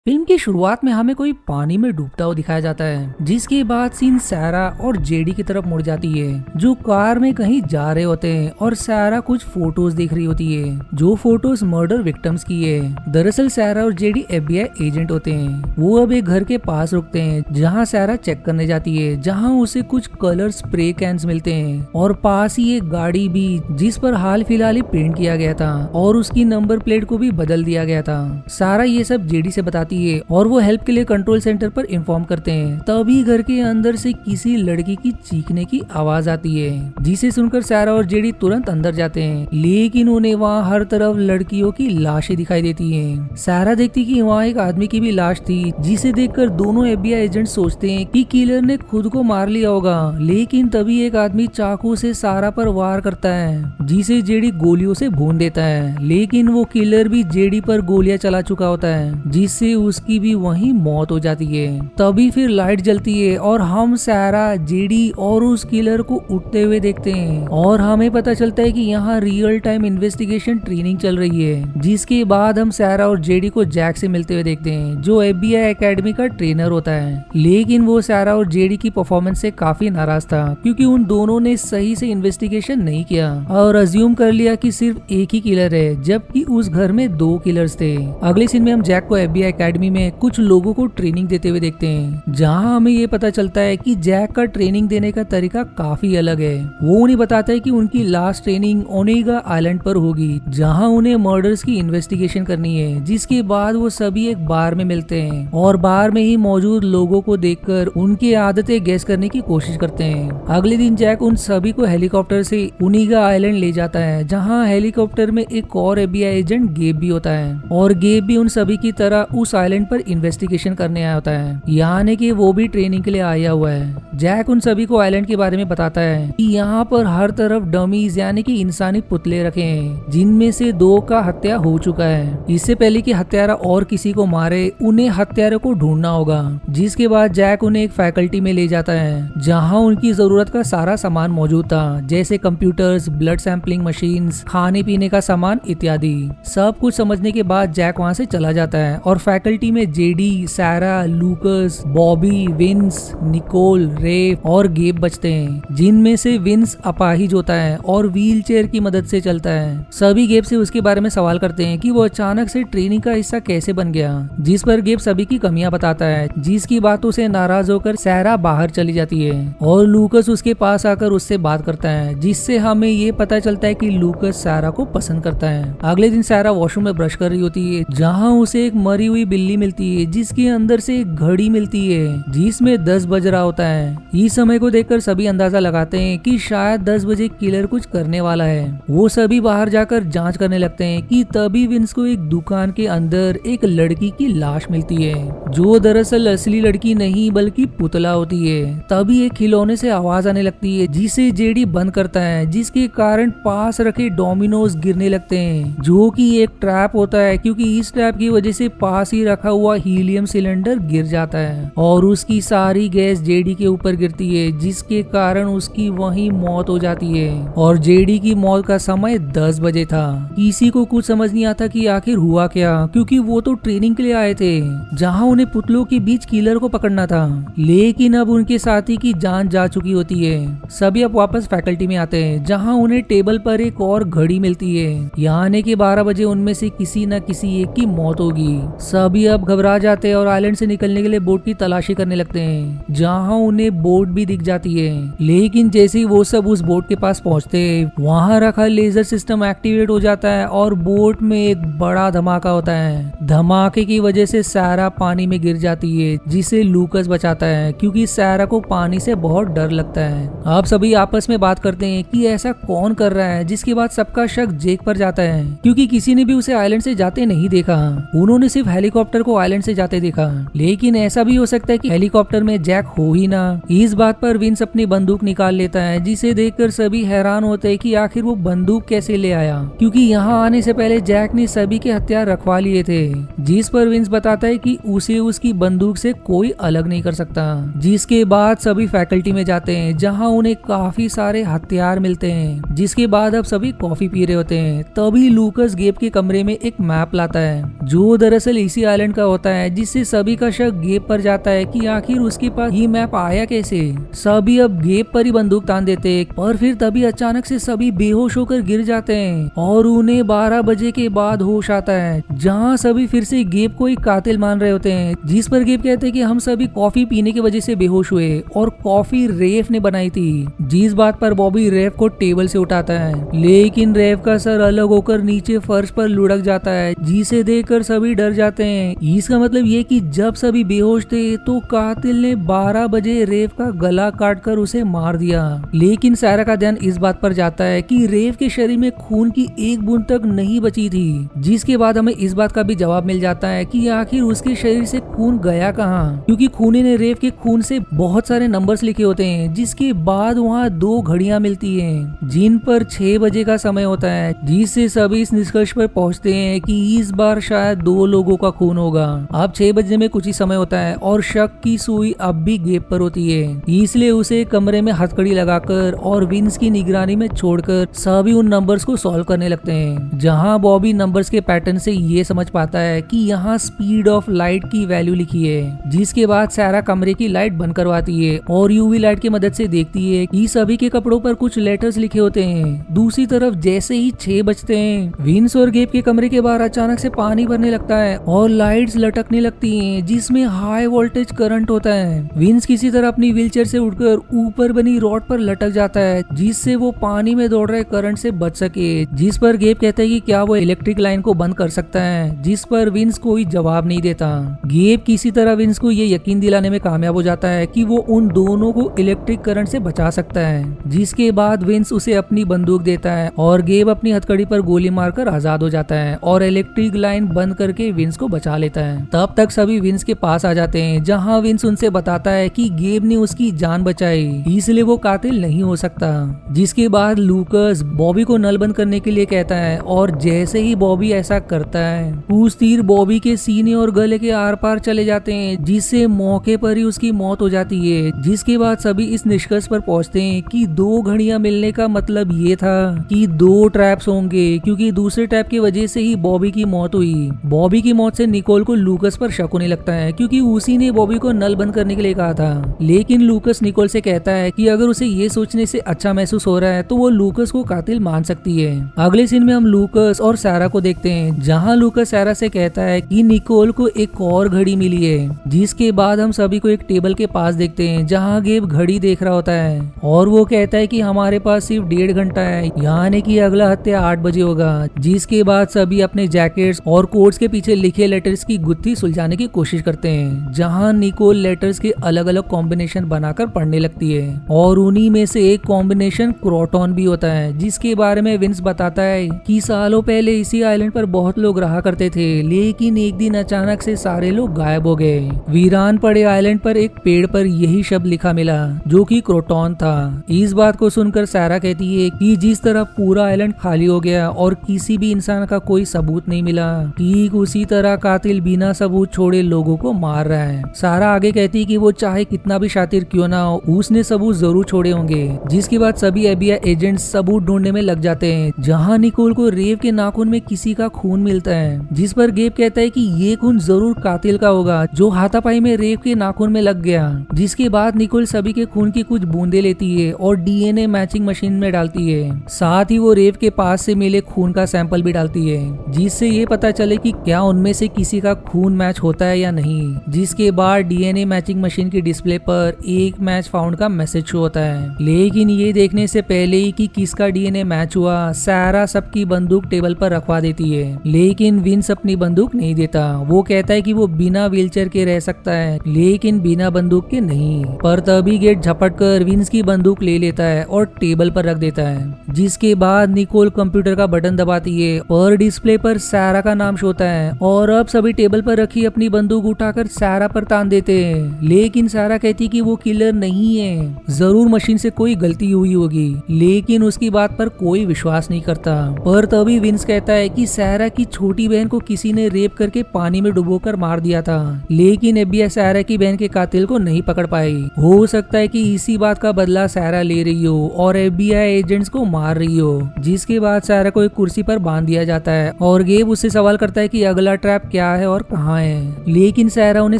Film की शुरुआत में हमें कोई पानी में डूबता हुआ दिखाया जाता है, जिसके बाद सीन सैरा और जेडी की तरफ मुड़ जाती है, जो कार में कहीं जा रहे होते हैं और सैरा कुछ फोटोज देख रही होती है, जो फोटोज मर्डर विक्टिम्स की है। दरअसल सैरा और जेडी एफबीआई एजेंट होते हैं। वो अब एक घर के पास रुकते हैं, जहाँ सैरा चेक करने जाती है, जहाँ उसे कुछ कलर स्प्रे कैंस मिलते हैं और पास ही एक गाड़ी भी, जिस पर हाल फिलहाल ही पेंट किया गया था और उसकी नंबर प्लेट को भी बदल दिया गया था। सारा ये सब जेडी से बताती है और वो हेल्प के लिए कंट्रोल सेंटर पर इन्फॉर्म करते हैं। तभी घर के अंदर से किसी लड़की की चीखने की आवाज आती है, जिसे सुनकर सारा और जेडी तुरंत अंदर जाते हैं, लेकिन उन्हें वहाँ हर तरफ लड़कियों की लाशें दिखाई देती हैं। सारा देखती कि वहाँ एक आदमी की भी लाश थी, जिसे देखकर दोनों एफबीआई एजेंट सोचते हैं कि किलर ने खुद को मार लिया होगा। लेकिन तभी एक आदमी चाकू से सारा पर वार करता है, जिसे जेडी गोलियों से भून देता है। लेकिन वो किलर भी जेडी पर गोलियां चला चुका होता है, जिससे उसकी भी वहीं मौत हो जाती है। तभी फिर लाइट जलती है और हम सारा, जेडी और उस किलर को उठते हुए देखते हैं और हमें पता चलता है कि यहाँ रियल टाइम इन्वेस्टिगेशन ट्रेनिंग चल रही है। जिसके बाद हम सारा और जेडी को जैक से मिलते हुए देखते हैं, जो एफबीआई एकेडमी का ट्रेनर होता है। लेकिन वो सारा और जेडी की परफॉर्मेंस से काफी नाराज था, क्योंकि उन दोनों ने सही से इन्वेस्टिगेशन नहीं किया और अज्यूम कर लिया कि सिर्फ एक ही किलर है, जबकि उस घर में 2 किलर्स थे। अगले सीन में हम जैक को एफबीआई एकेडमी में कुछ लोगों को ट्रेनिंग देते हुए देखते हैं, जहां हमें ये पता चलता है कि जैक का ट्रेनिंग देने का तरीका काफी अलग है। वो उन्हें बताता है कि उनकी लास्ट ट्रेनिंग ओनेगा आइलैंड पर होगी, जहां उन्हें मर्डर्स की इन्वेस्टिगेशन करनी है। जिसके बाद वो सभी एक बार में मिलते हैं और बार में ही मौजूद लोगों को देखकर उनकी आदतें गैस करने की कोशिश करते हैं। अगले दिन जैक उन सभी को हेलीकॉप्टर से ओनेगा आइलैंड ले जाता है, जहाँ हेलीकॉप्टर में एक और एफबीआई एजेंट गेब भी होता है और गेब भी उन सभी की तरह उस आइलैंड पर इन्वेस्टिगेशन करने आया होता है, यानी कि वो भी ट्रेनिंग के लिए आया हुआ है। जैक उन सभी को आइलैंड के बारे में बताता है कि यहाँ पर हर तरफ डमीज यानी कि इंसानी पुतले रखे हैं, जिनमें से 2 का हत्या हो चुका है। इससे पहले कि हत्यारा और किसी को मारे, उन्हें हत्यारे को ढूंढना होगा। जिसके बाद जैक उन्हें एक फैकल्टी में ले जाता है, जहाँ उनकी जरूरत का सारा सामान मौजूद था, जैसे कंप्यूटर्स, ब्लड सैंपलिंग मशीन्स, खाने पीने का सामान इत्यादि। सब कुछ समझने के बाद जैक वहाँ से चला जाता है और फैकल्टी में जेडी, सारा, लूकस, बॉबी, विंस, निकोल, रेफ और गेब बचते हैं, जिनमें से विंस अपाहिज होता है और व्हील चेयर की मदद से चलता है। सभी गेब से उसके बारे में सवाल करते हैं कि वो अचानक से ट्रेनिंग का हिस्सा कैसे बन गया, जिस पर गेब सभी की कमियां बताता है, जिसकी बातों से नाराज होकर सारा बाहर चली जाती है और लूकस उसके पास आकर उससे बात करता है, जिससे हमें ये पता चलता है कि लूकस सारा को पसंद करता है। अगले दिन सारा वॉशरूम में ब्रश कर रही होती है, जहाँ उसे एक मरी हुई बिल्ली मिलती है, जिसके अंदर से एक घड़ी मिलती है जिसमें 10 बज रहा होता है। इस समय को देखकर सभी अंदाजा लगाते हैं कि शायद 10 बजे किलर कुछ करने वाला है। वो सभी बाहर जाकर जांच करने लगते हैं कि तभी विंस को एक दुकान के अंदर एक लड़की की लाश मिलती है, जो दरअसल असली लड़की नहीं बल्कि पुतला होती है। तभी एक खिलौने से आवाज आने लगती है, जिसे जेडी बंद करता है, जिसके कारण पास रखे डोमिनोज गिरने लगते हैं, जो कि एक ट्रैप होता है, क्योंकि इस ट्रैप की वजह से पास ही रखा हुआ हीलियम सिलेंडर गिर जाता है और उसकी सारी गैस जेडी के ऊपर गिरती है, जिसके कारण उसकी वहीं मौत हो जाती है। और जेडी की मौत का समय 10 बजे था। किसी को कुछ समझ नहीं आता कि आखिर हुआ क्या, क्योंकि वो तो ट्रेनिंग के लिए आए थे, जहां उन्हें पुतलों के बीच किलर को पकड़ना था। लेकिन अब उनके साथी की जान जा चुकी होती है। सभी अब वापस फैकल्टी में आते हैं, जहां उन्हें टेबल पर एक और घड़ी मिलती है, यानी कि 12 बजे उनमें से किसी न किसी एक की मौत होगी। सभी अब घबरा जाते हैं और आइलैंड से निकलने के लिए बोट की तलाशी करने लगते हैं, जहां उन्हें बोट भी दिख जाती है। लेकिन जैसे ही वो सब उस बोट के पास पहुंचते हैं, वहां रखा लेजर सिस्टम एक्टिवेट हो जाता है और बोट में एक बड़ा धमाका होता है। धमाके की वजह से सारा पानी में गिर जाती है, जिसे लूकस बचाता है, क्योंकि सारा को पानी से बहुत डर लगता है। अब सभी आपस में बात करते हैं कि ऐसा कौन कर रहा है, जिसके बाद सबका शक जेक पर जाता है, क्योंकि किसी ने भी उसे आइलैंड से जाते नहीं देखा। उन्होंने सिर्फ हेलीकॉप्टर को आइलैंड से जाते देखा। लेकिन ऐसा भी हो सकता है कि हेलीकॉप्टर में जैक हो ही ना। इस बात पर विंस अपनी बंदूक निकाल लेता है, जिसे देखकर सभी हैरान होते हैं कि आखिर वो बंदूक कैसे ले आया, क्योंकि यहाँ आने से पहले जैक ने सभी के हथियार रखवा लिए थे। जिस पर विंस बताता है कि उसे उसकी बंदूक से कोई अलग नहीं कर सकता। जिसके बाद सभी फैकल्टी में जाते हैं, जहाँ उन्हें काफी सारे हथियार मिलते हैं। जिसके बाद अब सभी कॉफी पी रहे होते हैं। तभी लूकस गेब के कमरे में एक मैप लाता है, जो दरअसल इसी आइलैंड का होता है, जिससे सभी का शक गेब पर जाता है कि आखिर उसके पास ये मैप आया कैसे। सभी अब गेब पर ही बंदूक तान देते, पर फिर तभी अचानक से सभी बेहोश होकर गिर जाते हैं और उन्हें 12 बजे के बाद होश आता है, जहाँ सभी फिर से गेब को एक कातिल मान रहे होते हैं। जिस पर गेब कहते हैं कि हम सभी कॉफी पीने की वजह से बेहोश हुए और कॉफी रेफ ने बनाई थी। जिस बात पर बॉबी रेफ को टेबल से उठाता है, लेकिन रेफ का सर अलग होकर नीचे फर्श पर लुढ़क जाता है, जिसे देखकर सभी डर जाते हैं। इसका मतलब ये कि जब सभी बेहोश थे तो कातिल ने 12 बजे रेफ का गला काटकर उसे मार दिया। लेकिन सारा का ध्यान इस बात पर जाता है कि रेफ के शरीर में खून की एक बूंद तक नहीं बची थी, जिसके बाद हमें इस बात का भी जवाब मिल जाता है कि आखिर उसके शरीर से खून गया कहाँ, क्योंकि खूनी ने रेफ के खून से बहुत सारे नंबर्स लिखे होते हैं। जिसके बाद वहाँ 2 घड़ियां मिलती हैं, जिन पर 6 बजे का समय होता है, जिससे सभी इस निष्कर्ष पर पहुंचते हैं कि इस बार शायद 2 लोगों का खून होगा। अब 6 बजने में कुछ ही समय होता है और शक की सुई अब भी गेब पर होती है, इसलिए उसे कमरे में हथकड़ी लगाकर और विंस की निगरानी में छोड़कर सभी उन नंबर्स को सॉल्व करने लगते हैं। जहां बॉबी नंबर्स के पैटर्न से ये समझ पाता है कि यहाँ स्पीड ऑफ लाइट की वैल्यू लिखी है। जिसके बाद सारा कमरे की लाइट बंद करवाती है और यूवी लाइट की मदद से देखती है कि सभी के कपड़ों पर कुछ लेटर्स लिखे होते हैं। दूसरी तरफ जैसे ही 6 बजते हैं, विंस और गेब के कमरे के बाहर अचानक से पानी भरने लगता है और लाइट्स लटकने लगती हैं, जिसमें हाई वोल्टेज करंट होता है। विंस किसी तरह अपनी व्हीलचेयर से उठकर ऊपर बनी रॉड पर लटक जाता है, जिससे वो पानी में दौड़ रहे करंट से बच सके। जिस पर गेब कहता है कि क्या वो इलेक्ट्रिक लाइन को बंद कर सकता है, जिस पर विंस कोई जवाब नहीं देता। गेब किसी तरह विंस को ये यकीन दिलाने में कामयाब हो जाता है कि वो उन दोनों को इलेक्ट्रिक करंट से बचा सकता है। जिसके बाद विंस उसे अपनी बंदूक देता है और गेब अपनी हथकड़ी पर गोली मारकर आजाद हो जाता है और इलेक्ट्रिक लाइन बंद करके विंस को बचा लेता है। तब तक सभी विंस के पास आ जाते हैं, जहां विंस उनसे बताता है कि गेब ने उसकी जान बचाई, इसलिए वो कातिल नहीं हो सकता। जिसके बाद लूकस बॉबी को नल बंद करने के लिए कहता है और जैसे ही बॉबी ऐसा करता है, उस तीर बॉबी के सीने और गले के आर पार चले जाते हैं, जिससे मौके पर ही उसकी मौत हो जाती है। जिसके बाद सभी इस निष्कर्ष पर पहुंचते हैं कि 2 घड़ियां मिलने का मतलब ये था कि 2 ट्रैप्स होंगे, क्योंकि दूसरे ट्रैप की वजह से ही बॉबी की मौत हुई। बॉबी की मौत से निकोल को लूकस पर शक होने लगता है, क्योंकि उसी ने बॉबी को नल बंद करने के लिए कहा था। लेकिन लूकस निकोल से कहता है कि अगर उसे ये सोचने से अच्छा महसूस हो रहा है तो वो लूकस को कातिल मान सकती है। अगले सीन में हम लूकस और सारा को देखते हैं, जहां लूकस सारा से कहता है कि निकोल को एक और घड़ी मिली है। जिसके बाद हम सभी को एक टेबल के पास देखते हैं, जहां गेब घड़ी देख रहा होता है और वो कहता है कि हमारे पास सिर्फ 1.5 घंटा है, यानी कि अगला हत्या 8 बजे होगा। जिसके बाद सभी अपने जैकेट्स और कोट्स के पीछे लिखे लेटर्स की गुत्थी सुलझाने की कोशिश करते हैं, जहां निकोल लेटर्स के अलग अलग कॉम्बिनेशन बनाकर पढ़ने लगती है और उन्हीं में से एक कॉम्बिनेशन क्रोटॉन भी होता है, जिसके बारे में विंस बताता है कि सालों पहले इसी आइलैंड पर बहुत लोग रहा करते थे, लेकिन एक दिन अचानक से सारे लोग गायब हो गए। वीरान पड़े आइलैंड पर एक पेड़ पर यही शब्द लिखा मिला, जो कि क्रोटॉन था। इस बात को सुनकर सारा कहती है कि जिस तरह पूरा आइलैंड खाली हो गया और किसी भी इंसान का कोई सबूत नहीं मिला, ठीक उसी तरह कातिल बिना सबूत छोड़े लोगों को मार रहा है। सारा आगे कहती है कि वो चाहे कितना भी शातिर क्यों ना हो, उसने सबूत जरूर छोड़े होंगे। जिसके बाद सभी एफबीआई एजेंट्स सबूत ढूंढने में लग जाते हैं, जहां निकोल को रेव के नाखून में किसी का खून मिलता है, जिस पर गेब कहता है कि ये खून जरूर कातिल का होगा जो हाथापाई में रेव के नाखून में लग गया। जिसके बाद निकोल सभी के खून की कुछ बूंदे लेती है और डीएनए मैचिंग मशीन में डालती है। साथ ही वो रेव के पास से मिले खून का सैंपल भी डालती है, जिससे ये पता चले कि क्या उनमें से किसी का खून मैच होता है या नहीं। जिसके बाद डीएनए मैचिंग मशीन की डिस्प्ले पर एक मैच फाउंड का मैसेज शो होता है, लेकिन ये देखने से पहले ही कि किसका डीएनए मैच हुआ, सारा सबकी बंदूक टेबल पर रखवा देती है। लेकिन विंस अपनी बंदूक नहीं देता। वो कहता है कि वो बिना व्हीलचेयर के रह सकता है, लेकिन बिना बंदूक के नहीं। पर तभी गेट झपट कर विंस की बंदूक ले लेता है और टेबल पर रख देता है। जिसके बाद निकोल कंप्यूटर का बटन दबाती है और डिस्प्ले पर सारा का नाम शोता है और अब सभी टेबल पर रखी अपनी बंदूक उठाकर सारा पर तान देते हैं। लेकिन सारा कहती कि वो किलर नहीं है, जरूर मशीन से कोई गलती हुई होगी, लेकिन उसकी बात पर कोई विश्वास नहीं करता। पर तभी विंस कहता है कि सारा की छोटी बहन को किसी ने रेप करके पानी में डुबोकर मार दिया था, लेकिन एफबीआई सारा की बहन के कातिल को नहीं पकड़ पाई। हो सकता है कि इसी बात का बदला सारा ले रही हो और एफबीआई एजेंट्स को मार रही हो। जिसके बाद सारा को एक कुर्सी पर बांध दिया जाता है और गेब उससे सवाल करता है कि अगला ट्रैप क्या क्या है और कहाँ है, लेकिन सारा उन्हें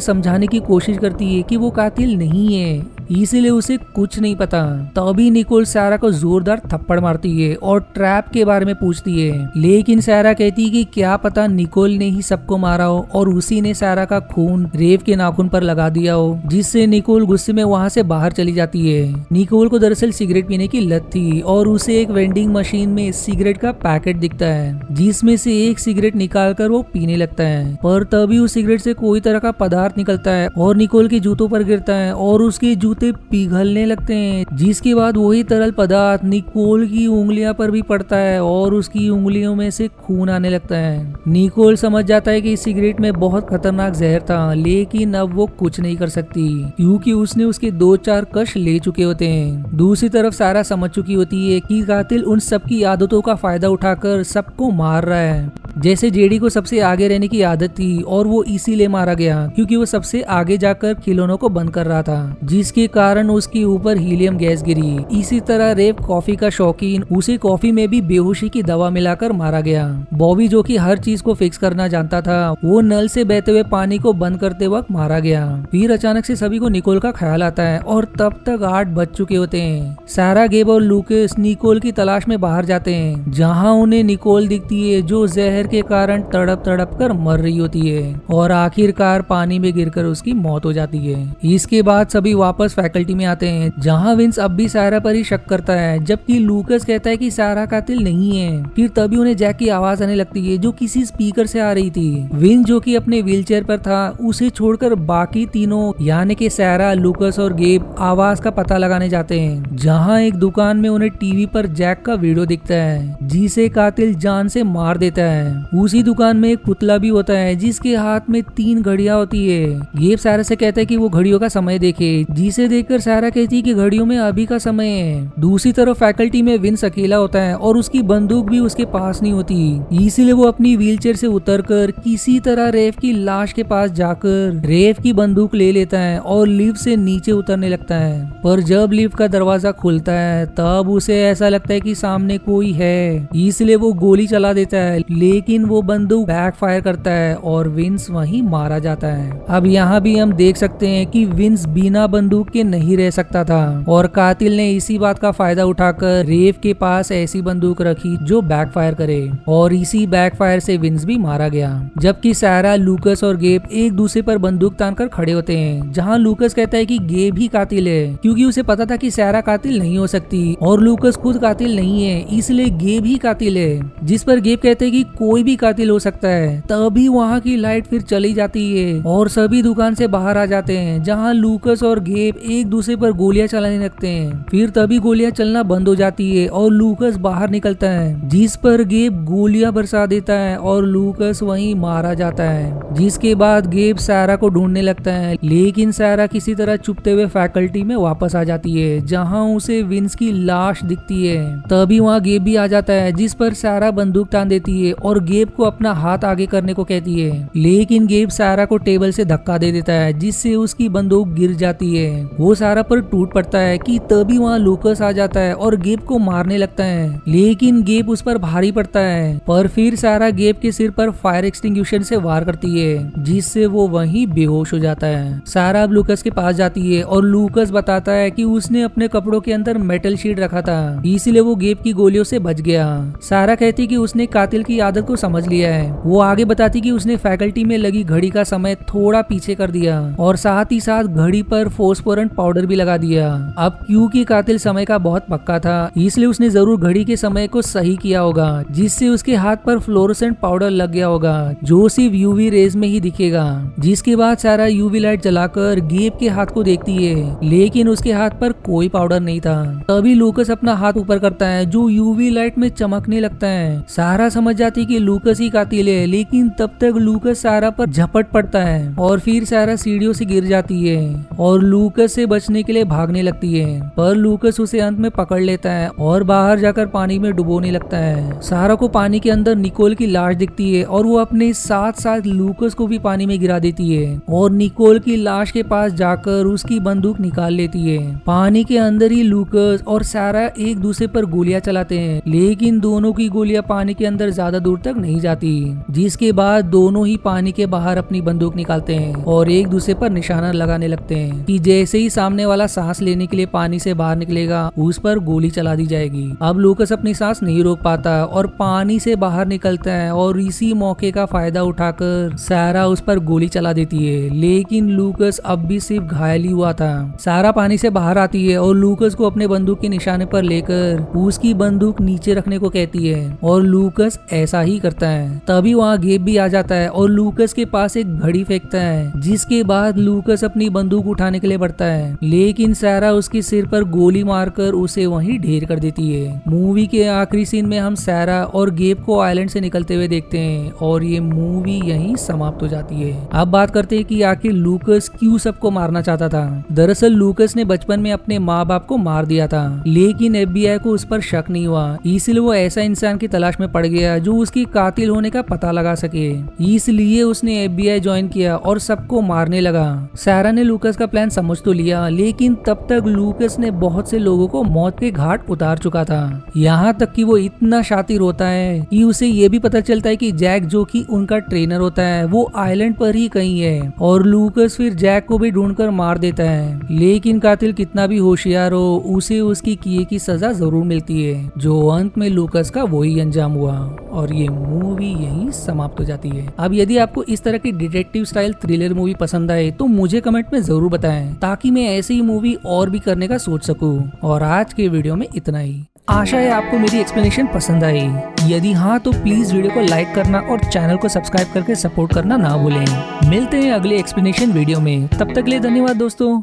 समझाने की कोशिश करती है कि वो कातिल नहीं है, इसीलिए उसे कुछ नहीं पता। तभी निकोल सारा को जोरदार थप्पड़ मारती है और ट्रैप के बारे में पूछती है, लेकिन सारा कहती है कि क्या पता निकोल ने ही सबको मारा हो और उसी ने सारा का खून रेव के नाखून पर लगा दिया हो, जिससे निकोल गुस्से में वहाँ से बाहर चली जाती है। निकोल को दरअसल सिगरेट पीने की लत थी और उसे एक वेंडिंग मशीन में सिगरेट का पैकेट दिखता है, जिसमें से एक सिगरेट निकालकर वो पीने लगता है। पर तभी उस सिगरेट से कोई तरह का पदार्थ निकलता है और निकोल के जूतों पर गिरता है और उसके जूते पिघलने लगते हैं, जिसके बाद वही तरल पदार्थ निकोल की उंगलियां पर भी पड़ता है और उसकी उंगलियों में से खून आने लगता है। निकोल समझ जाता है कि सिगरेट में बहुत खतरनाक जहर था, लेकिन अब वो कुछ नहीं कर सकती क्योंकि उसने उसके 2-4 कश ले चुके होते हैं। दूसरी तरफ सारा समझ चुकी होती है कि कातिल उन सबकी आदतों का फायदा उठाकर सबको मार रहा है। जैसे जेडी को सबसे आगे रहने की आदत थी और वो इसीलिए मारा गया क्योंकि वो सबसे आगे जाकर खिलौनों को बंद कर रहा था, जिसके कारण उसके ऊपर हीलियम गैस गिरी। इसी तरह रेव कॉफी का शौकीन, उसे कॉफी में भी बेहोशी की दवा मिलाकर मारा गया। बॉबी जो कि हर चीज को फिक्स करना जानता था, वो नल से बहते हुए पानी को बंद करते वक्त मारा गया। फिर अचानक से सभी को निकोल का ख्याल आता है और तब तक 8 बज चुके होते हैं। सारा, गेब और लूकस निकोल की तलाश में बाहर जाते हैं, जहाँ उन्हें निकोल दिखती है जो जहर के कारण तड़प तड़प कर मर रही होती है और आखिरकार पानी में गिरकर उसकी मौत हो जाती है। इसके बाद सभी वापस फैकल्टी में आते हैं, जहां विंस अब भी सारा पर ही शक करता है, जबकि लूकस कहता है कि सारा कातिल नहीं है। फिर तभी उन्हें जैक की आवाज आने लगती है जो किसी स्पीकर से आ रही थी। विंस जो कि अपने व्हीलचेयर पर था, उसे छोड़कर बाकी तीनों यानी कि सारा, लूकस और गेब आवाज का पता लगाने जाते हैं, जहाँ एक दुकान में उन्हें टीवी पर जैक का वीडियो दिखता है जिसे कातिल जान से मार देता है। उसी दुकान में एक पुतला भी होता है जिसके हाथ में 3 घड़ियां होती है। गेब सारा से कहता है कि वो घड़ियों का समय देखे, जिसे देखकर सारा कहती है कि घड़ियों में अभी का समय है। दूसरी तरफ फैकल्टी में विंस अकेला होता है और उसकी बंदूक भी उसके पास नहीं होती, इसीलिए वो अपनी व्हीलचेयर से उतरकर किसी तरह रेव की लाश के पास जाकर रेव की बंदूक ले लेता है और लिफ्ट से नीचे उतरने लगता है। पर जब लिफ्ट का दरवाजा खुलता है तब उसे ऐसा लगता है कि सामने कोई है, इसलिए वो गोली चला देता है, लेकिन वो बंदूक बैकफायर करता है और विंस वहीं मारा जाता है। अब यहाँ भी हम देख सकते हैं कि विंस बिना बंदूक के नहीं रह सकता था और कातिल ने इसी बात का फायदा उठाकर रेव के पास ऐसी बंदूक रखी जो बैकफायर करे और इसी बैकफायर से विंस भी मारा गया। जबकि सारा, लूकस और गेब एक दूसरे पर बंदूक तानकर खड़े होते हैं, जहाँ लूकस कहता है कि गेब ही कातिल है क्योंकि उसे पता था कि सारा कातिल नहीं हो सकती और लूकस खुद कातिल नहीं है, इसलिए गेब ही कातिल है। जिस पर गेब कहते हैं कि कोई भी कातिल हो सकता है। तभी वहाँ की लाइट फिर चली जाती है और सभी दुकान से बाहर आ जाते हैं, जहाँ लूकस और गेब एक दूसरे पर गोलियां चलाने लगते हैं। फिर तभी गोलियां चलना बंद हो जाती है और लूकस बाहर निकलता है, जिस पर गेब गोलियां बरसा देता है और लूकस वहीं मारा जाता है। जिसके बाद गेब सारा को ढूंढने लगता है, लेकिन सारा किसी तरह छुपते हुए फैकल्टी में वापस आ जाती है, जहाँ उसे विंस की लाश दिखती है। तभी वहाँ गेब भी आ जाता है, जिस पर सारा बंदूक तान देती है और गेब को अपना हाथ आगे करने को कहती है, लेकिन गेब सारा को टेबल से धक्का दे देता है, जिससे उसकी बंदूक गिर जाती है। वो सारा पर टूट पड़ता है कि तभी वहाँ लूकस आ जाता है और गेब को मारने लगता है, लेकिन गेब उस पर भारी पड़ता है। पर फिर सारा गेब के सिर पर फायर एक्सटिंग्विशर से वार करती है, जिससे वो वहीं बेहोश हो जाता है। सारा अब लूकस के पास जाती है और लूकस बताता है कि उसने अपने कपड़ों के अंदर मेटल शीट रखा था, इसलिए वो गेब की गोलियों से बच गया। सारा कहती कि उसने कातिल की आदत को समझ लिया है। वो आगे बताती कि उसने फैकल्टी में लगी घड़ी का समय थोड़ा पीछे कर दिया और साथ ही साथ घड़ी पर फोस्फोरेंट पाउडर भी लगा दिया। अब क्योंकि कातिल समय का बहुत पक्का था, इसलिए उसने जरूर घड़ी के समय को सही किया होगा, जिससे उसके हाथ पर फ्लोरोसेंट पाउडर लग गया होगा जो सिर्फ यूवी रेज में ही दिखेगा। जिसके बाद सारा यूवी लाइट जलाकर गेब के हाथ को देखती है, लेकिन उसके हाथ पर कोई पाउडर नहीं था। तभी लूकस अपना हाथ ऊपर करता है जो यूवी लाइट में चमकने लगता है। सारा समझ जाती कि लूकस ही कातिल है, लेकिन तब तक लूकस सारा पर झपट पड़ता है और फिर सारा सीढ़ियों से गिर जाती है और लूकस से बचने के लिए भागने लगती है। पर लूकस उसे अंत में पकड़ लेता है और बाहर जाकर पानी में डुबोने लगता है। सारा को पानी के अंदर निकोल की लाश दिखती है और वो अपने साथ साथ लूकस को भी पानी में गिरा देती है और निकोल की लाश के पास जाकर उसकी बंदूक निकाल लेती है। पानी के अंदर ही लूकस और सारा एक दूसरे पर गोलियां चलाते हैं, लेकिन दोनों की गोलियां पानी के अंदर ज्यादा दूर तक नहीं जाती। जिसके बाद दोनों ही पानी के बाहर अपनी बंदूक निकालते हैं और एक दूसरे पर निशाना लगाने लगते हैं कि जैसे ही सामने वाला सांस लेने के लिए पानी से बाहर निकलेगा उस पर गोली चला दी जाएगी। अब लूकस अपनी सांस नहीं रोक पाता और पानी से बाहर निकलता है और इसी मौके का फायदा उठाकर सारा उस पर गोली चला देती है। लेकिन लूकस अब भी सिर्फ घायल ही हुआ था। सारा पानी से बाहर आती है और लूकस को अपने बंदूक के निशाने पर लेकर उसकी बंदूक नीचे रखने को कहती है और लूकस ऐसा ही करता है। तभी वहाँ गेब भी आ जाता है और लूकस के पास एक घड़ी फेंकता है। जिसके बाद लूकस अपनी बंदूक उठाने के लिए बढ़ता है, लेकिन सारा उसके सिर पर गोली मारकर उसे वहीं ढेर कर देती है। मूवी के आखिरी सीन में हम सारा और गेब को आइलैंड से निकलते हुए देखते हैं और ये मूवी यहीं समाप्त हो जाती है। अब बात करते हैं कि आखिर लूकस क्यों सबको मारना चाहता था। दरअसल लूकस ने बचपन में अपने माँ बाप को मार दिया था, लेकिन FBI को उस पर शक नहीं हुआ, इसलिए वो ऐसा इंसान की तलाश में पड़ गया जो उसकी कातिल होने का पता लगा सके। इसलिए उसने FBI ज्वाइन किया और सबको मारने लगा। सारा ने लूकस का प्लान समझ तो लिया, लेकिन तब तक लूकस ने बहुत से लोगों को मौत के घाट उतार चुका था। यहाँ तक कि वो इतना शातिर होता है कि उसे ये भी पता चलता है कि जैक जो कि उनका ट्रेनर होता है वो आइलैंड पर ही कहीं है और लूकस फिर जैक को भी ढूंढकर मार देता है। लेकिन कातिल कितना भी होशियार हो उसे उसकी किए की सजा जरूर मिलती है, जो अंत में लूकस का वही अंजाम हुआ और ये मूवी यहीं समाप्त हो जाती है। अब यदि आपको इस तरह की डिटेक्टिव स्टाइल थ्रिलर मूवी पसंद आए तो मुझे कमेंट में जरूर बताएं, ताकि मैं ऐसी ही मूवी और भी करने का सोच सकूं। और आज के वीडियो में इतना ही। आशा है आपको मेरी एक्सप्लेनेशन पसंद आई। यदि हाँ तो प्लीज वीडियो को लाइक करना और चैनल को सब्सक्राइब करके सपोर्ट करना ना भूलें। मिलते हैं अगले एक्सप्लेनेशन वीडियो में, तब तक के लिए धन्यवाद दोस्तों।